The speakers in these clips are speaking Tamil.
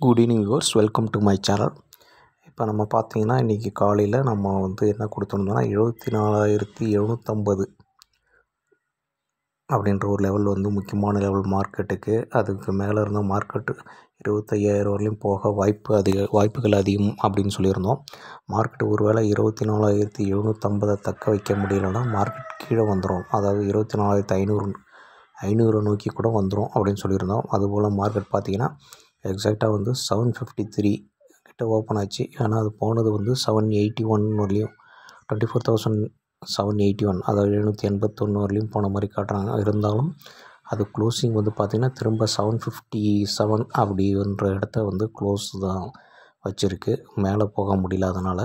Good evening viewers, welcome to my channel. இப்போ நம்ம பார்த்தீங்கன்னா இன்றைக்கி காலையில் நம்ம என்ன கொடுத்துருந்தோம்னா 74,750 அப்படின்ற ஒரு லெவல் முக்கியமான லெவல் மார்க்கெட்டுக்கு. அதுக்கு மேலே இருந்த மார்க்கெட்டு 25,000 வரலையும் போக வாய்ப்புகள் அதிகம் அப்படின்னு சொல்லியிருந்தோம். மார்க்கெட் ஒருவேளை 24,750 தக்க வைக்க முடியலைன்னா மார்க்கெட் கீழே வந்துடும். அதாவது 24,500 நோக்கி கூட வந்துடும் அப்படின்னு சொல்லியிருந்தோம். அதுபோல் மார்க்கெட் பார்த்திங்கன்னா எக்ஸாக்டாக 753 கிட்ட ஓப்பன் ஆச்சு. ஆனால் அது போனது 781 வரலையும் 24,781, அதாவது 781 வரலையும் போன மாதிரி காட்டுறாங்க. இருந்தாலும் அது க்ளோசிங் பார்த்திங்கன்னா திரும்ப 757 அப்படின்ற இடத்த க்ளோஸ் தான் வச்சுருக்கு. மேலே போக முடியல. அதனால்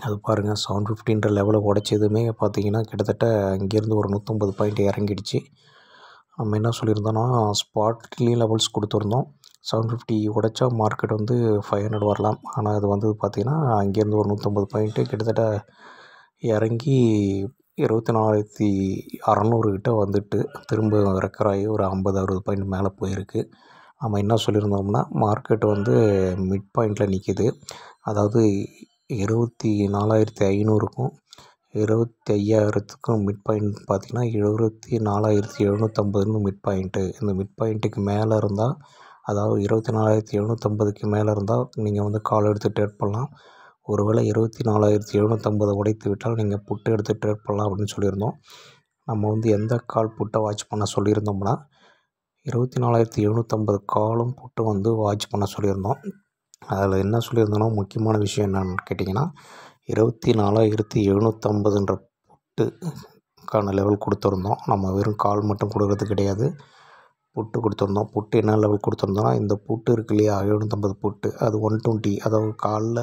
அது பாருங்கள், 750ன்ற லெவலை உடைச்சதுமே பார்த்திங்கன்னா கிட்டத்தட்ட இங்கேருந்து ஒரு 150 பாயிண்ட் இறங்கிடுச்சு. நம்ம என்ன சொல்லியிருந்தோன்னா ஸ்பாட்லேயும் லெவல்ஸ் கொடுத்துருந்தோம். 750 உடைச்சா மார்க்கெட் 500 வரலாம். ஆனால் அது பார்த்திங்கன்னா அங்கேருந்து ஒரு 150 பாயிண்ட்டு கிட்டத்தட்ட இறங்கி 24,600 கிட்ட வந்துட்டு திரும்ப ரெக்கவர் ஆகி ஒரு 50-60 பாயிண்ட் மேலே போயிருக்கு. நம்ம என்ன சொல்லியிருந்தோம்னா மார்க்கெட் மிட் பாயிண்டில் நிற்கிது. அதாவது 24,500க்கும் 25,000க்கும் மிட் பாயிண்ட் பார்த்திங்கன்னா 24,750 மிட் பாயிண்ட்டு. இந்த மிட் பாயிண்ட்டுக்கு மேலே இருந்தால், அதாவது 24,750க்கு மேலே இருந்தால் நீங்கள் கால் எடுத்து ட்ரேட் பண்ணலாம். ஒருவேளை 24,750 உடைத்து விட்டால் நீங்கள் புட்டு எடுத்து ட்ரேட் பண்ணலாம் அப்படின்னு சொல்லியிருந்தோம். நம்ம எந்த கால் புட்டை வாட்ச் பண்ண சொல்லியிருந்தோம்னா 24,750 காலும் புட்டு வாட்ச் பண்ண சொல்லியிருந்தோம். அதில் என்ன சொல்லியிருந்தோன்னா முக்கியமான விஷயம் என்னென்னு கேட்டிங்கன்னா 24,750ன்ற புட்டுக்கான லெவல் கொடுத்துருந்தோம். நம்ம வெறும் கால் மட்டும் கொடுக்கறது கிடையாது, புட்டு கொடுத்துருந்தோம். புட்டு என்ன லெவல் கொடுத்துருந்தோம்னா, இந்த புட்டு இருக்கு இல்லையா 750 புட்டு, அது 120. அதாவது காலில்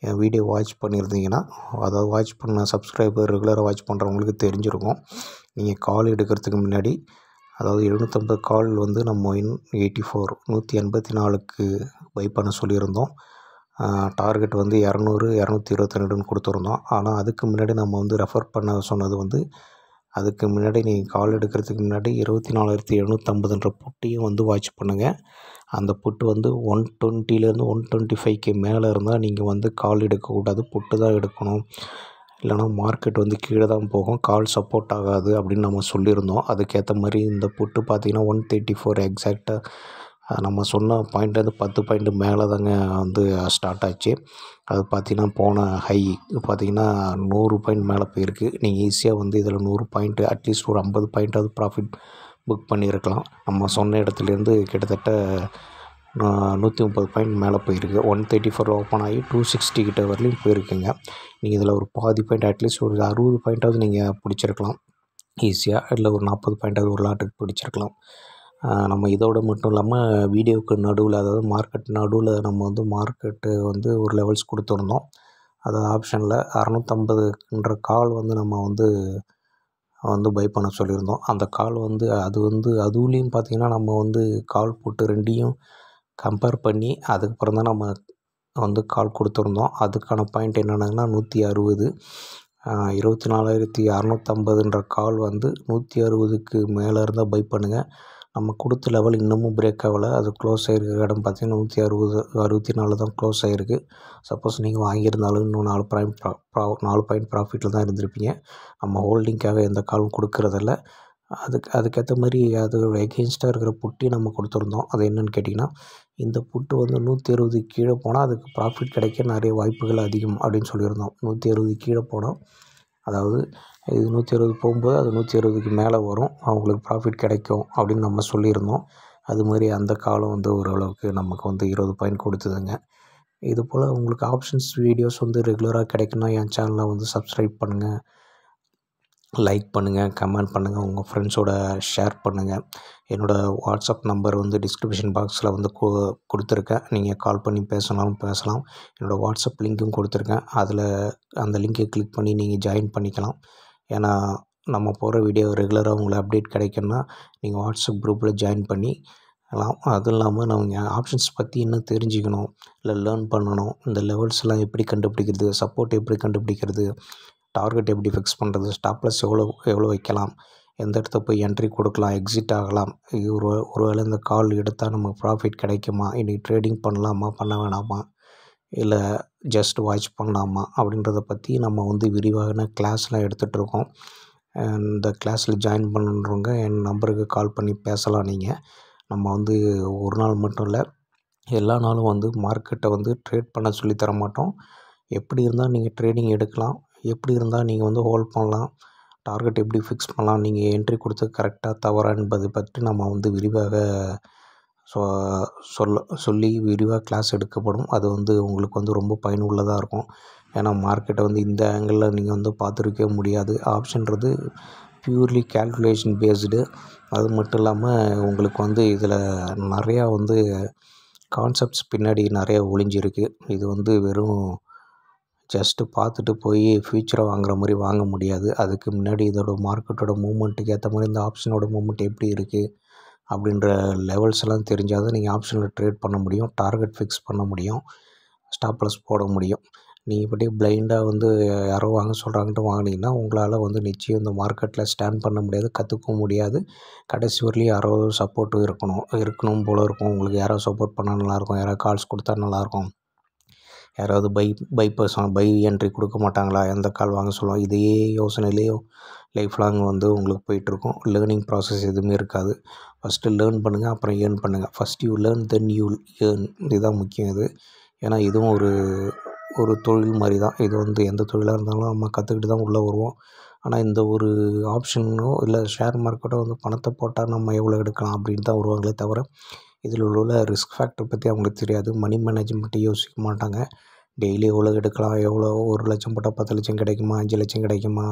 என் வீடியோ வாட்ச் பண்ணியிருந்தீங்கன்னா, அதாவது வாட்ச் பண்ண சப்ஸ்கிரைபர் ரெகுலராக வாட்ச் பண்ணுறவங்களுக்கு தெரிஞ்சிருக்கும். நீங்கள் கால் எடுக்கிறதுக்கு முன்னாடி, அதாவது 750 கால் நம்ம 184க்கு பை பண்ண சொல்லியிருந்தோம். டார்கெட் 200, 222ன்னு கொடுத்துருந்தோம். ஆனால் அதுக்கு முன்னாடி நம்ம ரெஃபர் பண்ண சொன்னது அதுக்கு முன்னாடி நீங்கள் கால் எடுக்கிறதுக்கு முன்னாடி 24,750ன்ற புட்டையும் வாட்ச் பண்ணுங்கள். அந்த புட்டு 120லேருந்து 125க்கு மேலே இருந்தால் நீங்கள் கால் எடுக்கக்கூடாது, புட்டு தான் எடுக்கணும். இல்லைனா மார்க்கெட் கீழே தான் போகும், கால் சப்போர்ட் ஆகாது அப்படின்னு நம்ம சொல்லியிருந்தோம். அதுக்கேற்ற மாதிரி இந்த புட்டு பார்த்திங்கன்னா 134 எக்ஸாக்டாக நம்ம சொன்ன பாயிண்ட்லேருந்து 10 பாயிண்ட்டு மேலே தாங்க ஸ்டார்ட் ஆச்சு. அது பார்த்திங்கன்னா போன ஹை பார்த்திங்கன்னா 100 பாயிண்ட் மேலே போயிருக்கு. நீங்கள் ஈஸியாக இதில் 100 பாயிண்ட்டு, அட்லீஸ்ட் ஒரு 50 பாயிண்ட்டாவது ப்ராஃபிட் புக் பண்ணியிருக்கலாம். நம்ம சொன்ன இடத்துலேருந்து கிட்டத்தட்ட 130 பாயிண்ட் மேலே போயிருக்கு. 134 ஓப்பன் ஆகி 260 கிட்ட வரலையும் போயிருக்குங்க. நீங்கள் இதில் ஒரு பாதி பாயிண்ட், அட்லீஸ்ட் ஒரு 60 பாயிண்ட்டாவது நீங்கள் பிடிச்சிருக்கலாம் ஈஸியாக. இல்லை ஒரு 40 பாயிண்ட்டாவது ஒரு லாட்டுக்கு பிடிச்சிருக்கலாம். நம்ம இதோடு மட்டும் இல்லாமல் வீடியோவுக்கு நடுவில், அதாவது மார்க்கெட் நடுவில் நம்ம மார்க்கெட்டு ஒரு லெவல்ஸ் கொடுத்துருந்தோம். அதாவது ஆப்ஷனில் 650ன்ற கால் நம்ம பை பண்ண சொல்லியிருந்தோம். அந்த கால் அது அதுலேயும் பார்த்திங்கன்னா நம்ம கால் போட்டு ரெண்டையும் கம்பேர் பண்ணி அதுக்கப்புறம் தான் நம்ம கால் கொடுத்துருந்தோம். அதுக்கான பாயிண்ட் என்னென்னா 160, 24,650ன்ற கால் 160க்கு மேலே இருந்தால் பை பண்ணுங்கள். நம்ம கொடுத்த லெவல் இன்னமும் பிரேக் ஆகலை. அது க்ளோஸ் ஆகிருக்க இடம் பார்த்திங்கன்னா 164 தான் க்ளோஸ் ஆகிருக்கு. சப்போஸ் நீங்கள் வாங்கியிருந்தாலும் இன்னும் 4 பாயிண்ட் ப்ராஃபிட்டில் தான் இருந்திருப்பீங்க. நம்ம ஹோல்டிங்காக எந்த காலும் கொடுக்கறதில்ல. அதுக்கேற்ற மாதிரி அது எகெயின்ஸ்டாக இருக்கிற புட்டி நம்ம கொடுத்துருந்தோம். அது என்னென்னு கேட்டிங்கன்னா, இந்த புட்டு 160 கீழே போனால் அதுக்கு ப்ராஃபிட் கிடைக்க நிறைய வாய்ப்புகள் அதிகம் அப்படின்னு சொல்லியிருந்தோம். 160 கீழே போனால், அதாவது இது 160 போகும்போது அது 160க்கு மேலே வரும், அவங்களுக்கு ப்ராஃபிட் கிடைக்கும் அப்படின்னு நம்ம சொல்லியிருந்தோம். அது மாதிரி அந்த காலம் ஓரளவுக்கு நமக்கு 20 பாயிண்ட் கொடுத்ததுங்க. இதுபோல் உங்களுக்கு ஆப்ஷன்ஸ் வீடியோஸ் ரெகுலராக கிடைக்குன்னா என் சேனலை சப்ஸ்கிரைப் பண்ணுங்கள், லைக் பண்ணுங்கள், கமெண்ட் பண்ணுங்கள், உங்கள் ஃப்ரெண்ட்ஸோட ஷேர் பண்ணுங்கள். என்னோடய வாட்ஸ்அப் நம்பர் டிஸ்கிரிப்ஷன் பாக்ஸில் கொடுத்துருக்கேன். நீங்கள் கால் பண்ணி பேசலாம். என்னோடய வாட்ஸ்அப் லிங்க்கும் கொடுத்துருக்கேன். அதில் அந்த லிங்கை கிளிக் பண்ணி நீங்கள் ஜாயின் பண்ணிக்கலாம். ஏன்னா நம்ம போகிற வீடியோ ரெகுலராக உங்களை அப்டேட் கிடைக்குன்னா நீங்கள் வாட்ஸ்அப் குரூப்பில் ஜாயின் பண்ணிக்கலாம். அதுவும் இல்லாமல் நம்ம ஆப்ஷன்ஸ் பற்றி இன்னும் தெரிஞ்சுக்கணும், இல்லை லேர்ன் பண்ணணும், இந்த லெவல்ஸ்லாம் எப்படி கண்டுபிடிக்கிறது, சப்போர்ட் எப்படி கண்டுபிடிக்கிறது, டார்கெட் எப்படி ஃபிக்ஸ் பண்ணுறது, ஸ்டாப் லாஸ் எவ்வளோ வைக்கலாம், எந்த இடத்த போய் என்ட்ரி கொடுக்கலாம், எக்ஸிட் ஆகலாம், இது ஒருவேளை இந்த கால் எடுத்தால் நமக்கு ப்ராஃபிட் கிடைக்குமா, இன்றைக்கி ட்ரேடிங் பண்ணலாமா பண்ண வேணாமா, இல்லை ஜஸ்ட் வாட்ச் பண்ணலாமா அப்படின்றத பற்றி நம்ம வந்து விரிவான கிளாஸ்லாம் எடுத்துகிட்ருக்கோம். இந்த கிளாஸில் ஜாயின் பண்ணுறவங்க என் நம்பருக்கு கால் பண்ணி பேசலாம். நீங்கள் நம்ம வந்து ஒரு நாள் மட்டும் இல்லை, எல்லா நாளும் வந்து மார்க்கெட்டை வந்து ட்ரேட் பண்ண சொல்லி தர மாட்டோம். எப்படி இருந்தால் நீங்கள் ட்ரேடிங் எடுக்கலாம், எப்படி இருந்தால் நீங்கள் வந்து ஹோல்ட் பண்ணலாம், டார்கெட் எப்படி ஃபிக்ஸ் பண்ணலாம், நீங்கள் என்ட்ரி கொடுத்து கரெக்டாக தவறா என்பதை பற்றி நம்ம வந்து விரிவாக சொல்லி விரிவாக கிளாஸ் எடுக்கப்படும். அது வந்து உங்களுக்கு வந்து ரொம்ப பயனுள்ளதாக இருக்கும். ஏன்னா மார்க்கெட்டை வந்து இந்த ஆங்கிளில் நீங்கள் வந்து பார்த்துருக்கவே முடியாது. ஆப்ஷன்றது பியூர்லி கேல்குலேஷன் பேஸ்டு. அது மட்டும் இல்லாமல் உங்களுக்கு வந்து இதில் நிறையா வந்து கான்செப்ட்ஸ் பின்னாடி நிறையா ஒளிஞ்சிருக்கு. இது வந்து வெறும் ஜஸ்ட்டு பார்த்துட்டு போய் ஃப்யூச்சரை வாங்குற மாதிரி வாங்க முடியாது. அதுக்கு முன்னாடி இதோட மார்க்கெட்டோட மூவ்மெண்ட்டுக்கு ஏற்ற மாதிரி இந்த ஆப்ஷனோட மூவ்மெண்ட் எப்படி இருக்குது அப்படின்ற லெவல்ஸ் எல்லாம் தெரிஞ்சால் தான் நீங்கள் ஆப்ஷனில் ட்ரேட் பண்ண முடியும், டார்கெட் ஃபிக்ஸ் பண்ண முடியும், ஸ்டாப் லாஸ் போட முடியும். நீங்கள் இப்படி பிளைண்டாக வந்து யாரோ வாங்க சொல்கிறாங்கன்ட்டு வாங்கினீங்கன்னா உங்களால் வந்து நிச்சயம் இந்த மார்க்கெட்டில் ஸ்டாண்ட் பண்ண முடியாது, கற்றுக்கவும் முடியாது. கடைசி வரலையும் யாரோ சப்போர்ட்டும் இருக்கணும் போல் இருக்கும். உங்களுக்கு யாராவது சப்போர்ட் பண்ணால் நல்லாயிருக்கும், யாராவது கால்ஸ் கொடுத்தா நல்லாயிருக்கும், யாராவது பை என்ட்ரி கொடுக்க மாட்டாங்களா, எந்த கால் வாங்க சொல்லுவோம், இதையே யோசனையிலேயே லைஃப் லாங் வந்து உங்களுக்கு போயிட்டுருக்கும். லேர்னிங் ப்ராசஸ் எதுவுமே இருக்காது. ஃபஸ்ட்டு லேர்ன் பண்ணுங்கள், அப்புறம் ஏர்ன் பண்ணுங்கள். First you learn then you earn. இதுதான் முக்கியம். இது ஏன்னா இதுவும் ஒரு தொழில் மாதிரி தான். இது வந்து எந்த தொழிலாக இருந்தாலும் நம்ம கற்றுக்கிட்டு தான் உள்ளே வருவோம். ஆனால் இந்த ஒரு ஆப்ஷனோ இல்லை ஷேர் மார்க்கெட்டோ வந்து பணத்தை போட்டால் நம்ம எவ்வளோ எடுக்கலாம் அப்படின்னு தான் வருவாங்களே தவிர இதில் உள்ள ரிஸ்க் ஃபேக்டர் பற்றி அவங்களுக்கு தெரியாது. மணி மேனேஜ்மெண்ட்டை யோசிக்க மாட்டாங்க. டெய்லி எவ்வளோ எடுக்கலாம், எவ்வளோ 1 லட்சம் போட்டால் 10 லட்சம் கிடைக்குமா, 5 லட்சம் கிடைக்குமா,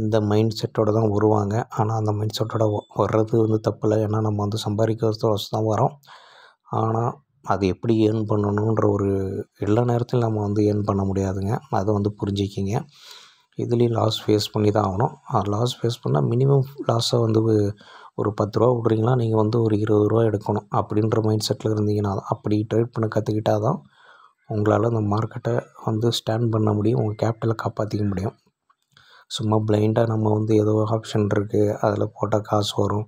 இந்த மைண்ட் செட்டோடு தான் வருவாங்க. ஆனால் அந்த மைண்ட் செட்டோட வர்றது வந்து தப்பில்லை. ஏன்னா நம்ம வந்து சம்பாதிக்கிறதுக்கு தான் வரோம். ஆனால் அது எப்படி ஏர்ன் பண்ணணுன்ற ஒரு எல்லா நேரத்திலும் நம்ம வந்து ஏர்ன் பண்ண முடியாதுங்க. அதை வந்து புரிஞ்சுக்கிங்க. இதுலேயும் லாஸ் ஃபேஸ் பண்ணி தான் ஆகணும். லாஸ் ஃபேஸ் பண்ணால் மினிமம் லாஸை வந்து ஒரு 10 ரூபா விட்றீங்களா, நீங்கள் வந்து ஒரு 20 ரூபா எடுக்கணும் அப்படின்ற மைண்ட் செட்டில் இருந்தீங்கன்னா அப்படி ட்ரேட் பண்ண கற்றுக்கிட்டால் தான் உங்களால் அந்த மார்க்கெட்டை வந்து ஸ்டாண்ட் பண்ண முடியும், உங்கள் கேபிட்டலை காப்பாற்றிக்க முடியும். சும்மா பிளைண்டாக நம்ம வந்து ஏதோ ஆப்ஷன் இருக்குது, அதில் போட்டால் காசு வரும்,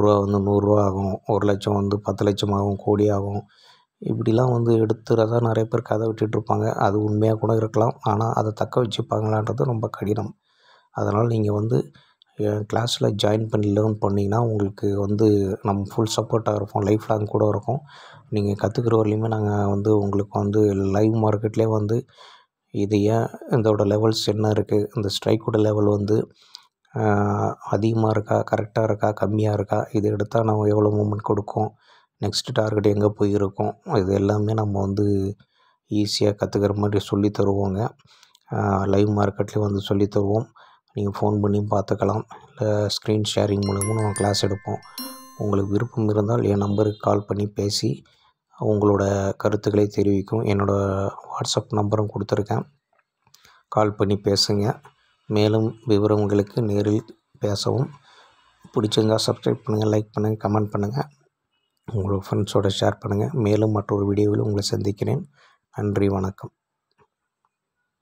ரூபா வந்து 100 ரூபா ஆகும், 1 லட்சம் வந்து 10 லட்சம் ஆகும், கோடி ஆகும், இப்படிலாம் வந்து எடுத்துறதா நிறைய பேர் கதை விட்டுட்ருப்பாங்க. அது உண்மையாக கூட இருக்கலாம். ஆனால் அதை தக்க வச்சுப்பாங்களான்றது ரொம்ப கடினம். அதனால் நீங்கள் வந்து என் கிளாஸில் ஜாயின் பண்ணி லேர்ன் பண்ணிங்கன்னா உங்களுக்கு வந்து நம்ம ஃபுல் சப்போர்ட்டாக இருப்போம், லைஃப் லாங் கூட இருக்கும். நீங்கள் கற்றுக்கிற வரலையுமே நாங்கள் வந்து உங்களுக்கு வந்து லைவ் மார்க்கெட்லேயே வந்து இது ஏன் இதோட லெவல்ஸ் என்ன இருக்குது, இந்த ஸ்ட்ரைக்கோட லெவல் வந்து அதிகமாக இருக்கா, கரெக்டாக இருக்கா, கம்மியாக இருக்கா, இது எடுத்தால் நம்ம எவ்வளோ மூமெண்ட் கொடுக்கும், நெக்ஸ்ட்டு டார்கெட் எங்கே போயிருக்கோம், இது எல்லாமே நம்ம வந்து ஈஸியாக கற்றுக்கிற மாதிரி சொல்லி தருவோங்க. லைவ் மார்க்கெட்லேயும் வந்து சொல்லி தருவோம். நீங்கள் ஃபோன் பண்ணி பார்த்துக்கலாம், இல்லை ஸ்க்ரீன் ஷேரிங் மூலமும் நம்ம கிளாஸ் எடுப்போம். உங்களுக்கு விருப்பம் இருந்தால் என் நம்பருக்கு கால் பண்ணி பேசி உங்களோட கருத்துக்களை தெரிவிக்கும். என்னோடய வாட்ஸ்அப் நம்பரும் கொடுத்துருக்கேன், கால் பண்ணி பேசுங்க. மேலும் விவரங்களுக்கு நேரில் பேசவும். பிடிச்சிருந்தால் சப்ஸ்கிரைப் பண்ணுங்கள், லைக் பண்ணுங்கள், கமெண்ட் பண்ணுங்கள், உங்களோட ஃப்ரெண்ட்ஸோடு ஷேர் பண்ணுங்கள். மேலும் மற்றொரு வீடியோவில் உங்களை சந்திக்கிறேன். நன்றி, வணக்கம்.